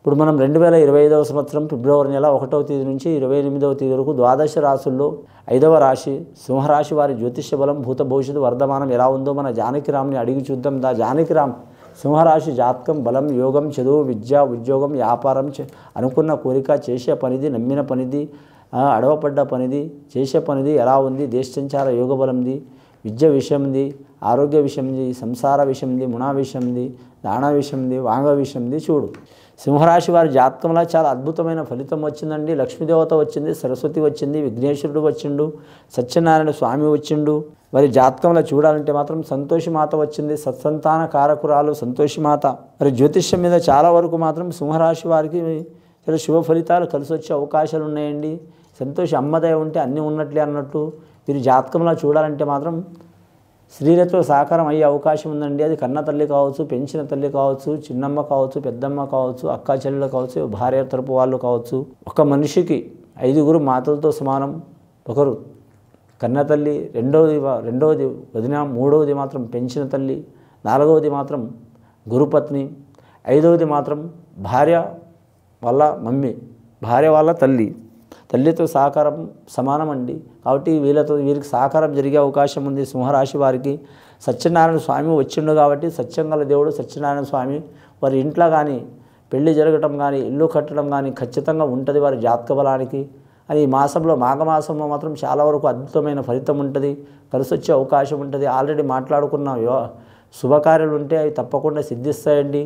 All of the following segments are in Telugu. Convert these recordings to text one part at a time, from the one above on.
ఇప్పుడు మనం 2025వ సంవత్సరం ఫిబ్రవరి నెల 1వ తేదీ నుంచి 28వ తేదీ వరకు ద్వాదశ రాశుల్లో 5వ రాశి సింహరాశి వారి జ్యోతిష్య బలం భూత భవిష్యత్తు వర్ధమానం ఎలా ఉందో మన జానకిరామ్ని అడిగి చూద్దాం. జానకిరామ్ సింహరాశి జాతకం బలం యోగం చదువు విద్య ఉద్యోగం వ్యాపారం అనుకున్న కోరిక చేసే పనిది నమ్మిన పనిది అడవపడ్డ పనిది చేసే పనిది ఎలా ఉంది, దేశ సంచార యోగ బలంది, విద్య విషయంది, ఆరోగ్య విషయంది, సంసార విషయంది, మునా విషయంది, దాన విషయంది, వాంగ విషయంది చూడు. సింహరాశి వారి జాతకంలో చాలా అద్భుతమైన ఫలితం వచ్చిందండి. లక్ష్మీదేవత వచ్చింది, సరస్వతి వచ్చింది, విఘ్నేశ్వరుడు వచ్చిండు, సత్యనారాయణ స్వామి వచ్చిండు. వారి జాతకంలో చూడాలంటే మాత్రం సంతోషిమాత వచ్చింది, సత్సంతాన కారకురాలు సంతోషిమాత. మరి జ్యోతిష్యం మీద చాలా వరకు మాత్రం సింహరాశి వారికి చాలా శుభ ఫలితాలు కలిసి వచ్చే అవకాశాలు ఉన్నాయండి. సంతోషి అమ్మదయ ఉంటే అన్నీ ఉన్నట్లే అన్నట్టు వీరి జాతకంలో చూడాలంటే మాత్రం స్త్రీలతో సాకారం అయ్యే అవకాశం ఉందండి. అది కన్న తల్లి కావచ్చు, పెంచిన తల్లి కావచ్చు, చిన్నమ్మ కావచ్చు, పెద్దమ్మ కావచ్చు, అక్క చెల్లెలు కావచ్చు, భార్య తరపు వాళ్ళు కావచ్చు. ఒక మనిషికి 5గురు మాతలతో సమానం. ఒకరు కన్న తల్లి, రెండవది వదిన, మూడవది మాత్రం పెంచిన తల్లి, నాలుగవది మాత్రం గురుపత్ని, 5వది మాత్రం భార్య వాళ్ళ మమ్మీ, భార్య వాళ్ళ తల్లితో సహకారం సమానం అండి. కాబట్టి వీరికి సహకారం జరిగే అవకాశం ఉంది. సింహరాశి వారికి సత్యనారాయణ స్వామి వచ్చిండు కాబట్టి సత్యంగల దేవుడు సత్యనారాయణ స్వామి వారి ఇంట్లో కానీ పెళ్లి జరగటం కానీ ఇల్లు కట్టడం కానీ ఖచ్చితంగా ఉంటుంది వారి జాతక బలానికి. అది ఈ మాసంలో మాఘమాసంలో మాత్రం చాలా వరకు అద్భుతమైన ఫలితం ఉంటుంది, కలిసి వచ్చే అవకాశం ఉంటుంది. ఆల్రెడీ మాట్లాడుకున్న శుభకార్యాలు ఉంటే అవి తప్పకుండా సిద్ధిస్తాయండి.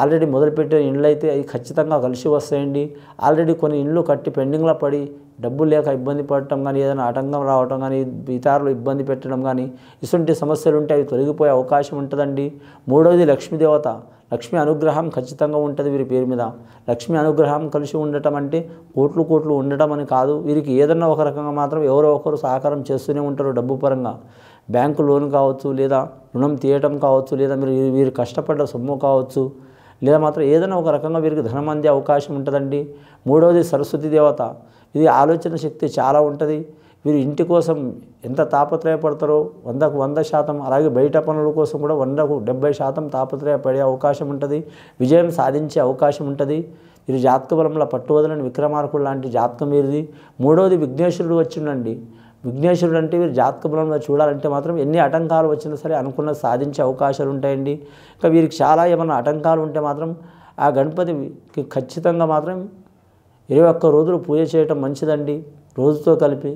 ఆల్రెడీ మొదలుపెట్టిన ఇండ్లు అయితే అవి ఖచ్చితంగా కలిసి వస్తాయండి. ఆల్రెడీ కొన్ని ఇండ్లు కట్టి పెండింగ్లో పడి డబ్బులు లేక ఇబ్బంది పడటం కానీ, ఏదైనా ఆటంకం రావటం కానీ, ఇతరులు ఇబ్బంది పెట్టడం కానీ ఇటువంటి సమస్యలు ఉంటే అవి తొలగిపోయే అవకాశం ఉంటుందండి. మూడవది లక్ష్మీదేవత, లక్ష్మీ అనుగ్రహం ఖచ్చితంగా ఉంటుంది వీరి పేరు మీద. లక్ష్మీ అనుగ్రహం కలిసి ఉండటం అంటే కోట్లు ఉండటం అని కాదు. వీరికి ఏదన్నా ఒక రకంగా మాత్రం ఎవరో ఒకరు సహకారం చేస్తూనే ఉంటారు. డబ్బు పరంగా బ్యాంకు లోన్ కావచ్చు, లేదా రుణం తీయటం కావచ్చు, లేదా వీరు కష్టపడ్డ సొమ్ము కావచ్చు, లేదా మాత్రం ఏదైనా ఒక రకంగా వీరికి ధనం అందే అవకాశం ఉంటుందండి. మూడవది సరస్వతి దేవత. ఇది ఆలోచన శక్తి చాలా ఉంటుంది. వీరు ఇంటి కోసం ఎంత తాపత్రయపడతారో 100కు 100%, అలాగే బయట పనుల కోసం కూడా 100కు 70% తాపత్రయపడే అవకాశం ఉంటుంది. విజయం సాధించే అవకాశం ఉంటుంది. వీరి జాతక బలంలో పట్టువదలని విక్రమార్కుడు లాంటి జాతకం వీరిది. మూడవది విఘ్నేశ్వరుడు వచ్చిండండి. విఘ్నేశ్వరుడు అంటే వీరు జాతక బలంలో చూడాలంటే మాత్రం ఎన్ని ఆటంకాలు వచ్చినా సరే అనుకున్నది సాధించే అవకాశాలు ఉంటాయండి. ఇంకా వీరికి చాలా ఏమైనా ఆటంకాలు ఉంటే మాత్రం ఆ గణపతికి ఖచ్చితంగా మాత్రం 21 రోజులు పూజ చేయటం మంచిదండి, రోజుతో కలిపి.